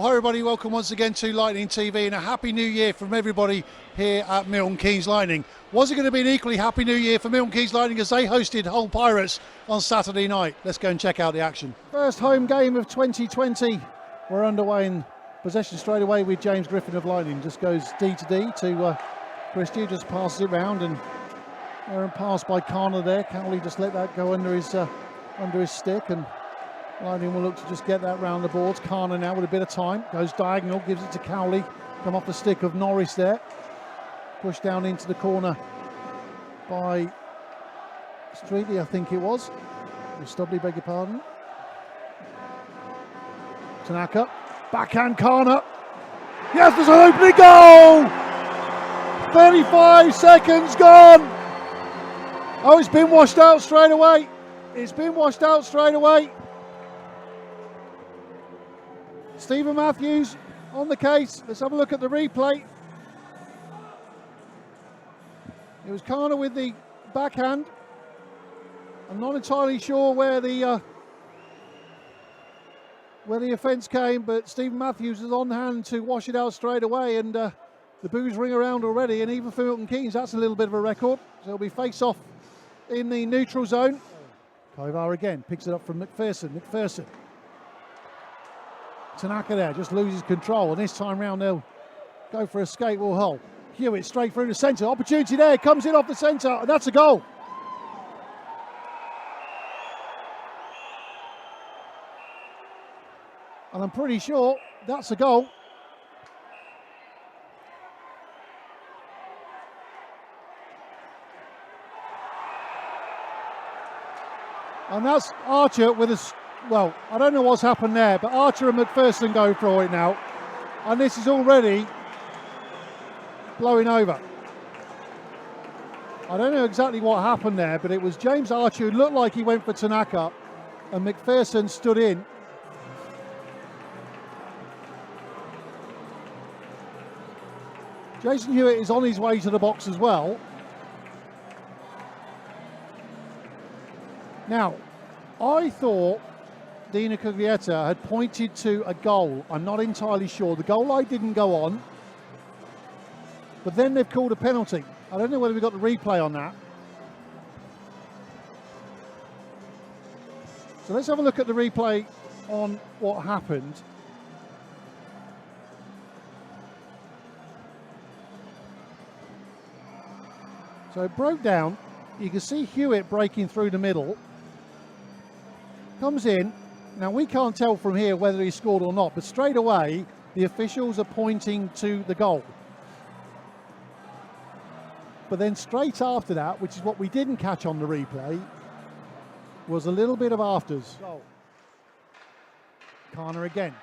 Well, hi everybody, welcome once again to Lightning TV and a happy new year from everybody here at Milton Keynes Lightning. Was it going to be an equally happy new year for Milton Keynes Lightning as they hosted Hull Pirates on Saturday night? Let's go and check out the action. First home game of 2020. We're underway in possession straight away with James Griffin of Lightning. Just goes D to D to Christie, just passes it round and pass by Carner there. Cowley just let that go under his stick, and Lightning will look to just get that round the boards. Carner now with a bit of time, goes diagonal, gives it to Cowley. Come off the stick of Norris there. Pushed down into the corner by Streetley, I think it was. Stubley, beg your pardon. Tanaka, backhand Carner. Yes, there's an opening goal! 35 seconds gone! Oh, it's been washed out straight away. It's been washed out straight away. Stephen Matthews on the case. Let's have a look at the replay. It was Carner with the backhand. I'm not entirely sure where the offence came, but Stephen Matthews is on hand to wash it out straight away, and the boos ring around already, and even for Milton Keynes, that's a little bit of a record. So it'll be face-off in the neutral zone. Kovar again picks it up from McPherson. Tanaka there just loses control, and this time round they'll go for a skate wall Hull. Hewitt straight through the centre. Opportunity there, comes in off the centre, and that's a goal. And I'm pretty sure that's a goal. And that's Archer with a, well, I don't know what's happened there, but Archer and McPherson go for it now. And this is already blowing over. I don't know exactly what happened there, but it was James Archer who looked like he went for Tanaka, and McPherson stood in. Jason Hewitt is on his way to the box as well. Now, I thought Dina Cuglietta had pointed to a goal. I'm not entirely sure. The goal line didn't go on, but then they've called a penalty. I don't know whether we got the replay on that. So let's have a look at the replay on what happened. So it broke down. You can see Hewitt breaking through the middle. Comes in. Now we can't tell from here whether he scored or not, but straight away the officials are pointing to the goal. But then straight after that, which is what we didn't catch on the replay, was a little bit of afters. Carner again.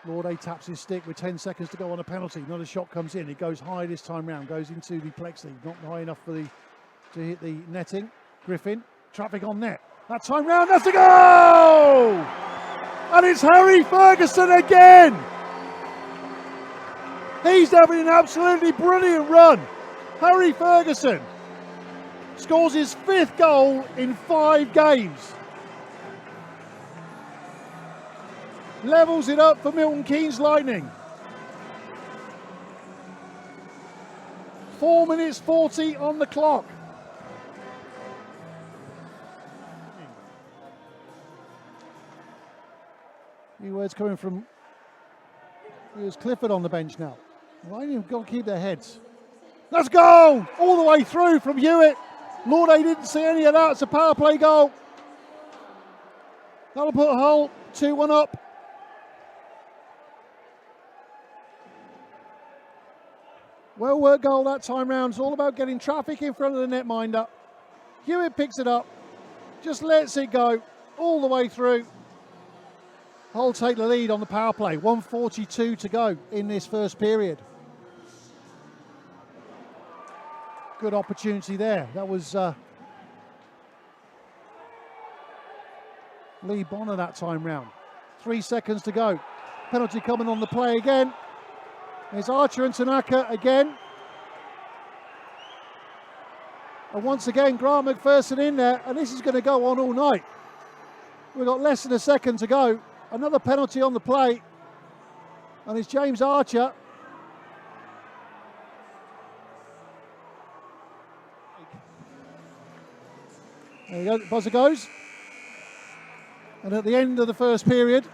Lorde taps his stick with 10 seconds to go on a penalty. Another shot comes in. It goes high this time round. Goes into the plexi. Not high enough for to hit the netting. Griffin, traffic on net. That time round, that's a goal! And it's Harry Ferguson again! He's having an absolutely brilliant run. Harry Ferguson scores his 5th goal in 5 games. Levels it up for Milton Keynes Lightning. 4 minutes 40 on the clock. New words coming from, here's Clifford on the bench now. Lightning have got to keep their heads. Let's go! All the way through from Hewitt. Lorde didn't see any of that. It's a power play goal. That'll put Hull 2-1 up. Well worked goal that time round. It's all about getting traffic in front of the netminder. Hewitt picks it up, just lets it go all the way through. Hull take the lead on the power play. 1:42 to go in this first period. Good opportunity there. That was Lee Bonner that time round. 3 seconds to go. Penalty coming on the play again. There's Archer and Tanaka again. And once again, Grant McPherson in there, and this is going to go on all night. We've got less than a second to go. Another penalty on the play. And it's James Archer. There you go, the buzzer goes. And at the end of the first period,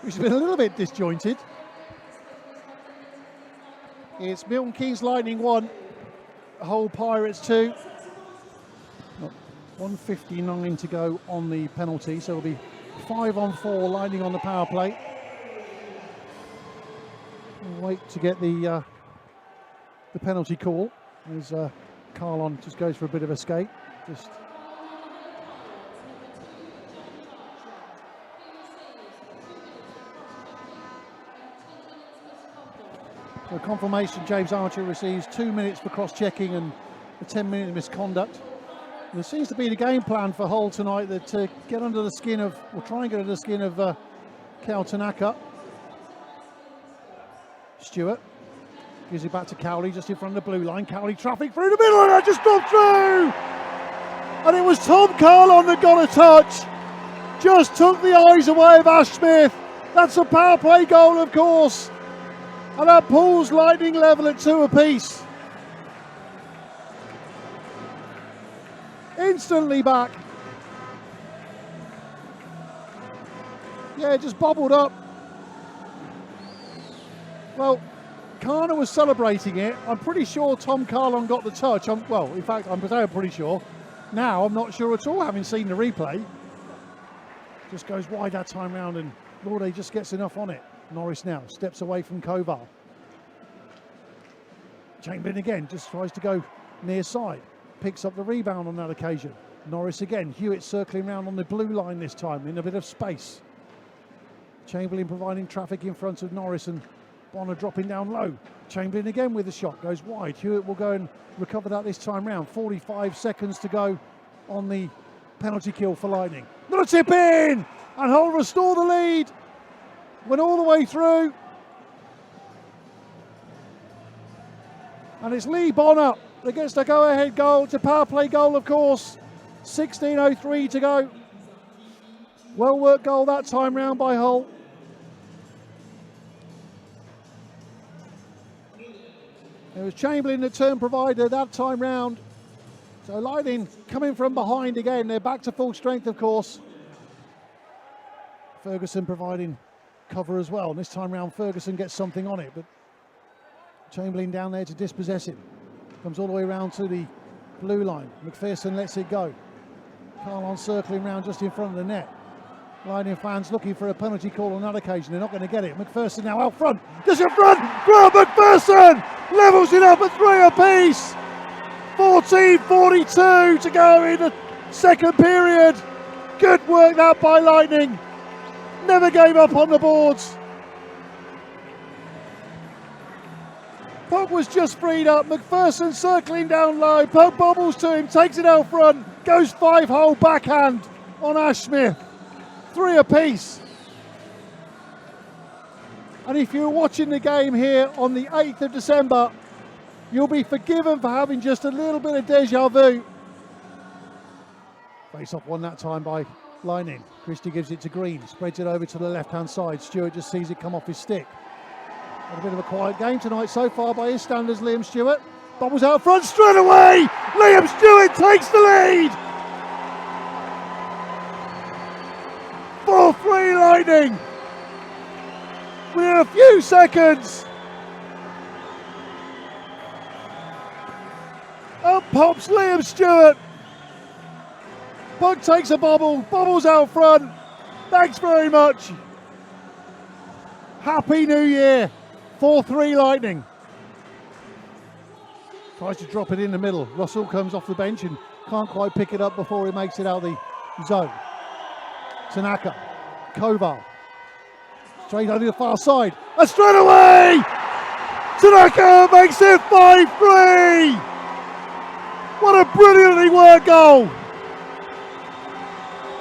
which has been a little bit disjointed, it's Milton Keynes Lightning 1, Hull Pirates 2. 1:59 to go on the penalty, so it'll be 5-on-4 Lightning on the power play. We'll wait to get the penalty call as Carlon just goes for a bit of escape. So confirmation, James Archer receives 2 minutes for cross-checking and a 10-minute misconduct. And there seems to be the game plan for Hull tonight, that to get under the skin of, or try and get under the skin of Kel Tanaka. Stewart gives it back to Cowley just in front of the blue line. Cowley traffic through the middle and that just dropped through! And it was Tom Carlon that got a touch. Just took the eyes away of Ash Smith. That's a power play goal, of course. And that pulls Lightning level at 2 apiece. Instantly back. Yeah, it just bobbled up. Well, Kana was celebrating it. I'm pretty sure Tom Carlon got the touch. Well, in fact, I'm pretty sure. Now, I'm not sure at all, having seen the replay. Just goes wide that time round, and Lorde just gets enough on it. Norris now steps away from Koval. Chamberlain again just tries to go near side. Picks up the rebound on that occasion. Norris again. Hewitt circling around on the blue line this time in a bit of space. Chamberlain providing traffic in front of Norris, and Bonner dropping down low. Chamberlain again with the shot. Goes wide. Hewitt will go and recover that this time round. 45 seconds to go on the penalty kill for Lightning. Not a tip in! And Hull restore the lead. Went all the way through. And it's Lee Bonner that gets the go-ahead goal. It's a power play goal, of course. 16:03 to go. Well worked goal that time round by Hull. It was Chamberlain that turned provider that time round. So Lightning coming from behind again. They're back to full strength, of course. Ferguson providing cover as well. And this time round, Ferguson gets something on it, but Chamberlain down there to dispossess him. Comes all the way around to the blue line. McPherson lets it go. Carlon circling round just in front of the net. Lightning fans looking for a penalty call on that occasion. They're not going to get it. McPherson now out front. Just in front. Grant McPherson levels it up at 3 apiece. 14:42 to go in the second period. Good work that by Lightning. Never gave up on the boards. Puck was just freed up. McPherson circling down low. Puck bobbles to him, takes it out front. Goes 5-hole backhand on Ash Smith. 3 apiece. And if you're watching the game here on the 8th of December, you'll be forgiven for having just a little bit of deja vu. Face off one that time by Lightning. Christie gives it to Green, spreads it over to the left-hand side. Stewart just sees it come off his stick. Had a bit of a quiet game tonight so far by his standards, Liam Stewart. Bobbles out front straight away. Liam Stewart takes the lead. 4-3 Lightning. We're a few seconds. Up pops Liam Stewart. Puck takes a bobble, bobbles out front. Thanks very much. Happy New Year. 4-3 Lightning. Tries to drop it in the middle. Russell comes off the bench and can't quite pick it up before he makes it out the zone. Tanaka, Koval. Straight over the far side. And straight away! Tanaka makes it 5-3! What a brilliantly worked goal!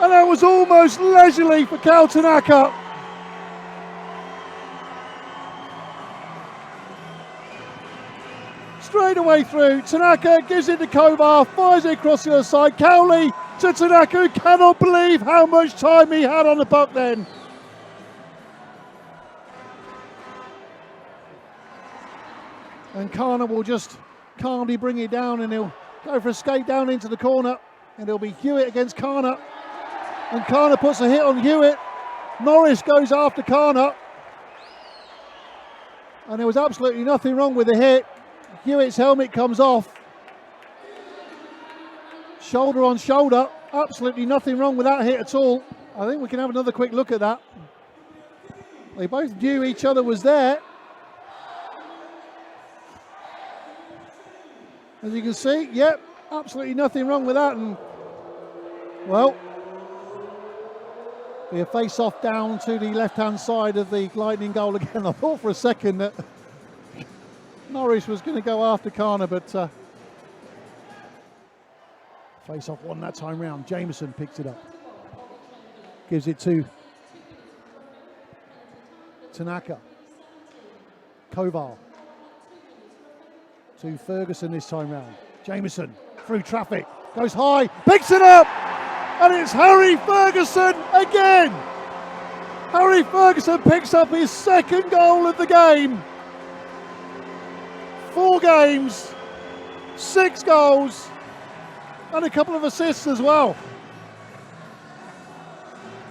And that was almost leisurely for Kel Tanaka. Straight away through, Tanaka gives it to Kovar, fires it across the other side. Cowley to Tanaka, who cannot believe how much time he had on the puck then. And Kana will just calmly bring it down, and he'll go for a skate down into the corner, and it'll be Hewitt against Kana. And Kana puts a hit on Hewitt. Norris goes after Kana. And there was absolutely nothing wrong with the hit. Hewitt's helmet comes off. Shoulder on shoulder. Absolutely nothing wrong with that hit at all. I think we can have another quick look at that. They both knew each other was there. As you can see, yep, absolutely nothing wrong with that. And, well, be a face-off down to the left-hand side of the Lightning goal again. I thought for a second that Norris was going to go after Kana, but face-off won that time round. Jameson picks it up. Gives it to Tanaka. Kovar. To Ferguson this time round. Jameson through traffic, goes high, picks it up, and it's Harry Ferguson again. Harry Ferguson picks up his second goal of the game. 4 games, 6 goals, and a couple of assists as well.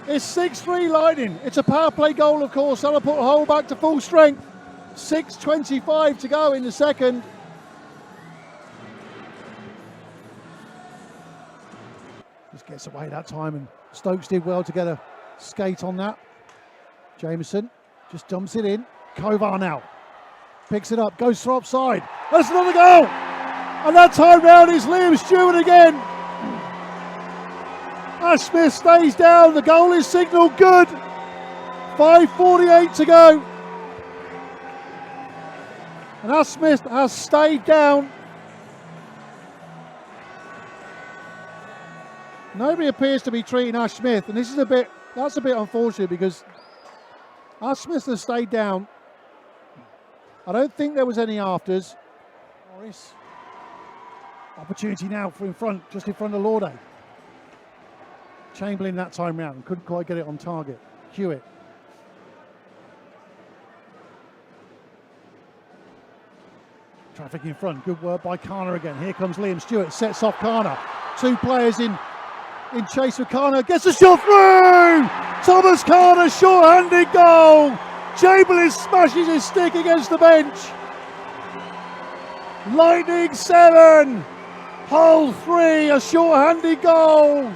It's 6-3 Lightning. It's a power play goal, of course. That'll put Hull back to full strength. 6:25 to go in the second. Just gets away that time, and Stokes did well to get a skate on that. Jameson just dumps it in. Kovar now picks it up, goes for offside. That's another goal, and that time round is Liam Stewart again. Ash Smith stays down. The goal is signalled good. 5:48 to go, and Ash Smith has stayed down. Nobody appears to be treating Ash Smith, and that's a bit unfortunate, because Ash Smith has stayed down. I don't think there was any afters. Norris. Opportunity now for just in front of Lauday. Chamberlain that time round, couldn't quite get it on target. Hewitt. Traffic in front, good work by Kana again. Here comes Liam Stewart, sets off Kana. 2 players in chase of Kana, gets a shot through! Thomas Kana, short-handed goal! Chamberlain smashes his stick against the bench. Lightning 7, Hull 3, a short-handed goal.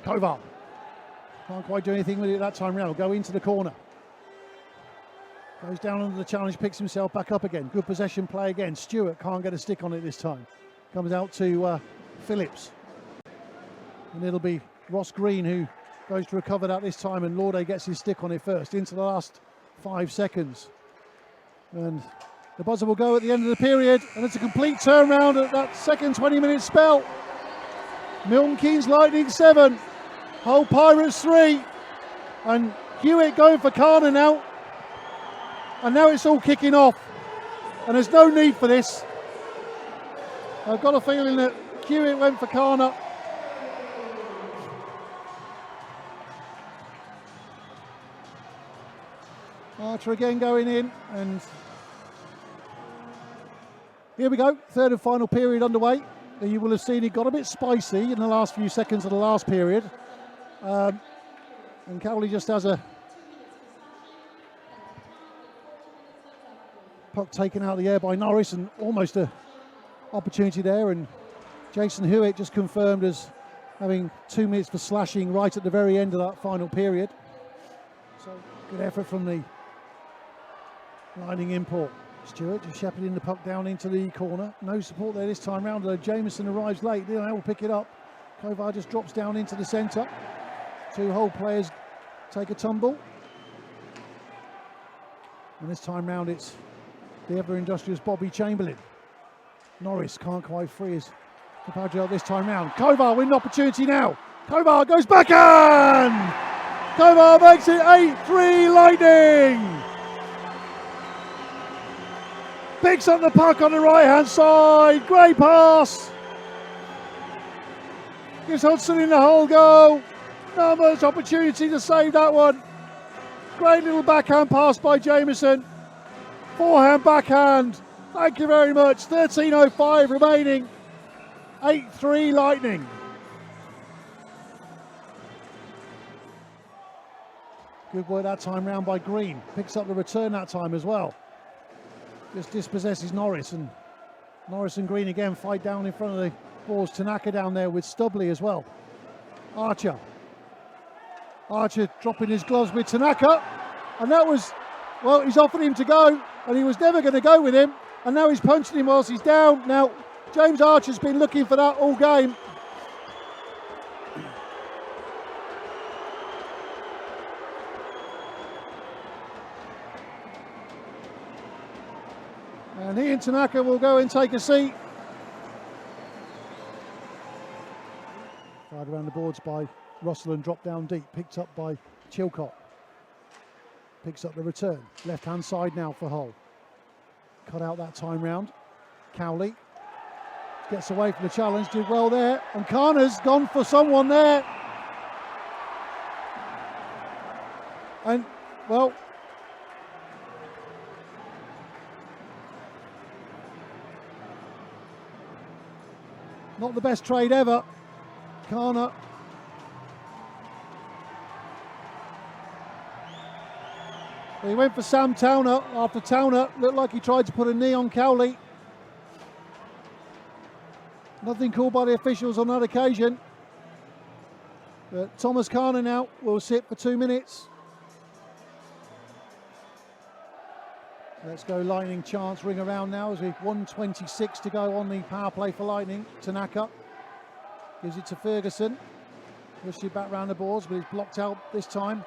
Kovar can't quite do anything with it that time round. Go into the corner. Goes down under the challenge, picks himself back up again. Good possession play again. Stewart can't get a stick on it this time. Comes out to Phillips. And it'll be Ross Green who goes to recover that this time, and Lauday gets his stick on it first into the last 5 seconds. And the buzzer will go at the end of the period, and it's a complete turnaround at that second 20-minute spell. Milton Keynes Lightning 7, Hull Pirates 3, and Hewitt going for Kana now. And now it's all kicking off, and there's no need for this. I've got a feeling that Hewitt went for Kana. Archer again going in, and here we go, third and final period underway. You will have seen it got a bit spicy in the last few seconds of the last period. And Cowley just has a puck taken out of the air by Norris, and almost an opportunity there. And Jason Hewitt just confirmed as having 2 minutes for slashing right at the very end of that final period. So good effort from the Lightning import. Stewart just shepherding the puck down into the corner. No support there this time round, though Jameson arrives late. They will pick it up. Kovar just drops down into the centre. 2 Hull players take a tumble. And this time round it's the ever-industrious Bobby Chamberlain. Norris can't quite free his compatriot this time round. Kovar with an opportunity now. Kovar goes backhand! Kovar makes it 8-3 Lightning! Picks up the puck on the right hand side. Great pass. Gives Hudson in the whole goal. Not much opportunity to save that one. Great little backhand pass by Jameson. Forehand, backhand. Thank you very much. 13:05 remaining. 8-3 Lightning. Good work that time round by Green. Picks up the return that time as well. Just dispossesses Norris, and Norris and Green again fight down in front of the balls. Tanaka down there with Stubley as well. Archer dropping his gloves with Tanaka, and that was, well, he's offered him to go, and he was never going to go with him, and now he's punching him whilst he's down. Now, James Archer's been looking for that all game. And he and Tanaka will go and take a seat. Fired around the boards by Russell and dropped down deep. Picked up by Chilcott. Picks up the return. Left hand side now for Hull. Cut out that time round. Cowley gets away from the challenge. Did well there. And Karna's gone for someone there. And, well, not the best trade ever. Karna. He went for Sam Towner after Towner looked like he tried to put a knee on Cowley. Nothing called by the officials on that occasion. But Thomas Karna now will sit for 2 minutes. Let's go Lightning chance ring around now as we've 1:26 to go on the power play for Lightning. Tanaka gives it to Ferguson. Pushes it back round the boards, but he's blocked out this time.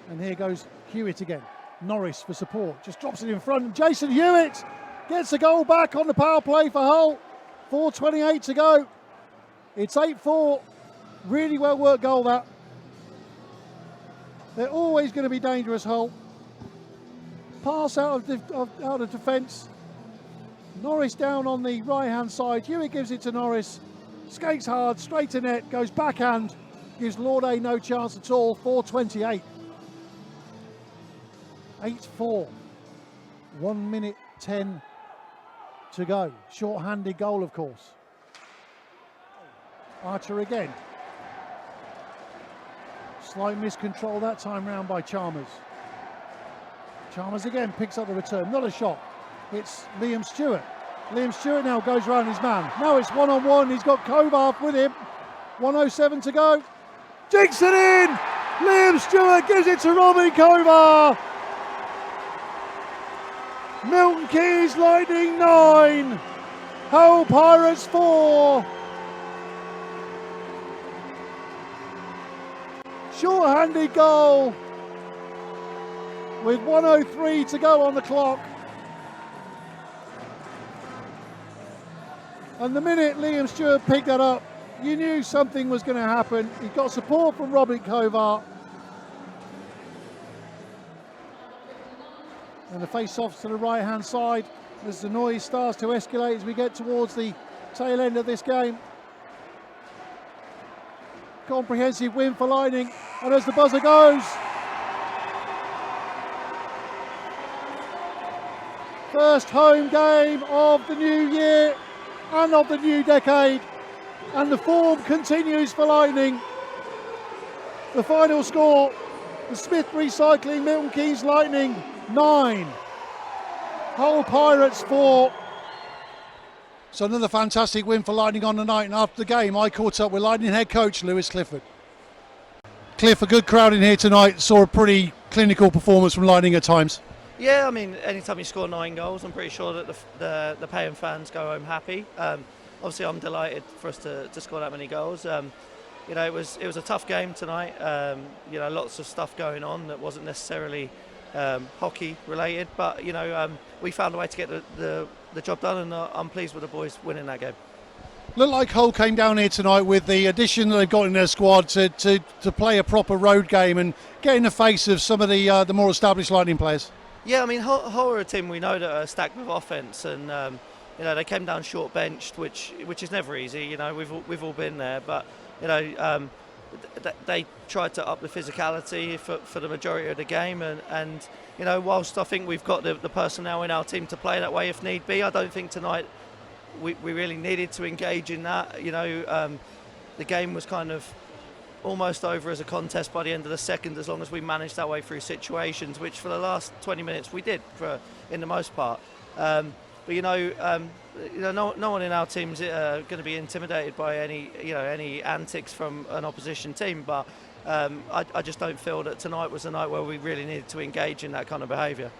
And here goes Hewitt again. Norris for support, just drops it in front. And Jason Hewitt gets a goal back on the power play for Hull. 4:28 to go. It's 8-4. Really well worked goal that. They're always going to be dangerous, Hull. Pass out of defence. Norris down on the right hand side. Hewitt gives it to Norris. Skates hard, straight to net, goes backhand. Gives Lauday no chance at all. 4:28. 8-4. 1 minute 10 to go. Short-handed goal, of course. Archer again. Slight miscontrol that time round by Chalmers. Chalmers again picks up the return. Not a shot. It's Liam Stewart. Liam Stewart now goes round his man. Now it's one-on-one. He's got Kovar with him. 1:07 to go. Jigs it in! Liam Stewart gives it to Robin Kovar. Milton Keynes Lightning 9. Hull Pirates 4. Short-handed goal with 1:03 to go on the clock. And the minute Liam Stewart picked that up, you knew something was going to happen. He got support from Robin Kovar. And the face-offs to the right-hand side as the noise starts to escalate as we get towards the tail end of this game. Comprehensive win for Lightning, and as the buzzer goes, first home game of the new year and of the new decade, and the form continues for Lightning. The final score, the Smith Recycling Milton Keynes Lightning 9, Hull Pirates 4. So another fantastic win for Lightning on the night, and after the game I caught up with Lightning head coach Lewis Clifford. Cliff, a good crowd in here tonight, saw a pretty clinical performance from Lightning at times. Yeah, I mean, anytime you score 9 goals, I'm pretty sure that the paying fans go home happy. Obviously, I'm delighted for us to score that many goals. You know, it was a tough game tonight. You know, lots of stuff going on that wasn't necessarily hockey related, but you know, we found a way to get the job done, and I'm pleased with the boys winning that game. Looked like Hull came down here tonight with the addition that they've got in their squad to play a proper road game and get in the face of some of the more established Lightning players. Yeah, I mean, Hull are a team we know that are stacked with offence, and they came down short benched, which is never easy. We've all been there, but they tried to up the physicality for the majority of the game, and whilst I think we've got the personnel in our team to play that way if need be, I don't think tonight we really needed to engage in that. The game was kind of almost over as a contest by the end of the second, as long as we managed our way through situations, which for the last 20 minutes we did in the most part. But no one in our team's going to be intimidated by any antics from an opposition team. But I just don't feel that tonight was the night where we really needed to engage in that kind of behaviour.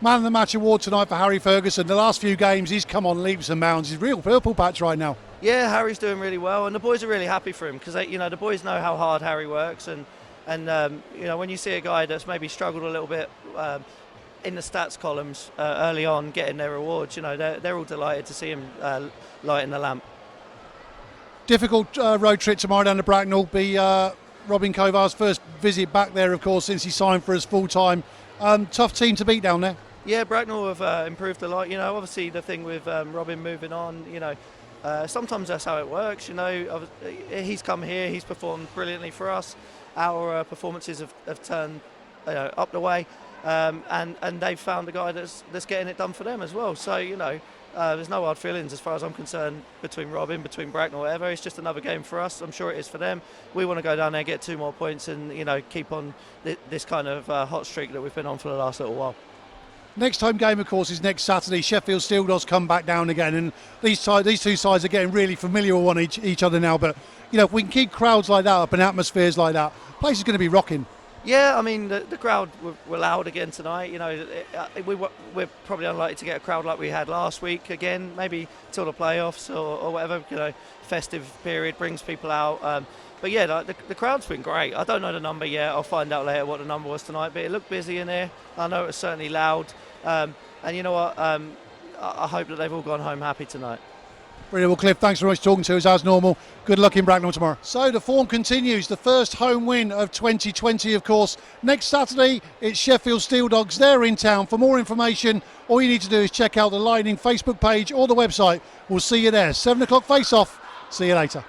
Man of the Match award tonight for Harry Ferguson. The last few games he's come on leaps and bounds. He's real purple patch right now. Yeah, Harry's doing really well, and the boys are really happy for him because the boys know how hard Harry works, and when you see a guy that's maybe struggled a little bit in the stats columns early on getting their rewards, they're all delighted to see him lighting the lamp. Difficult road trip tomorrow down to Bracknell. Be Robin Kovar's first visit back there, of course, since he signed for us full time. Tough team to beat down there. Yeah, Bracknell have improved a lot. Obviously the thing with Robin moving on, sometimes that's how it works. He's come here, he's performed brilliantly for us. Our performances have turned up the way, and they've found a guy that's getting it done for them as well. So there's no hard feelings as far as I'm concerned between Robin, between Bracknell, whatever. It's just another game for us. I'm sure it is for them. We want to go down there, get 2 more points, and keep on this kind of hot streak that we've been on for the last little while. Next home game, of course, is next Saturday. Sheffield Steel Dogs come back down again, and these two sides are getting really familiar with each other now. But if we can keep crowds like that up and atmospheres like that, the place is going to be rocking. Yeah, I mean the crowd were loud again tonight. We're probably unlikely to get a crowd like we had last week again. Maybe till the playoffs or whatever. Festive period brings people out. But yeah, the crowd's been great. I don't know the number yet. I'll find out later what the number was tonight. But it looked busy in there. I know it was certainly loud. And you know what? I hope that they've all gone home happy tonight. Brilliant. Well, Cliff, thanks very much for talking to us as normal. Good luck in Bracknell tomorrow. So the form continues. The first home win of 2020, of course. Next Saturday, it's Sheffield Steel Dogs. They're in town. For more information, all you need to do is check out the Lightning Facebook page or the website. We'll see you there. 7 o'clock face-off. See you later.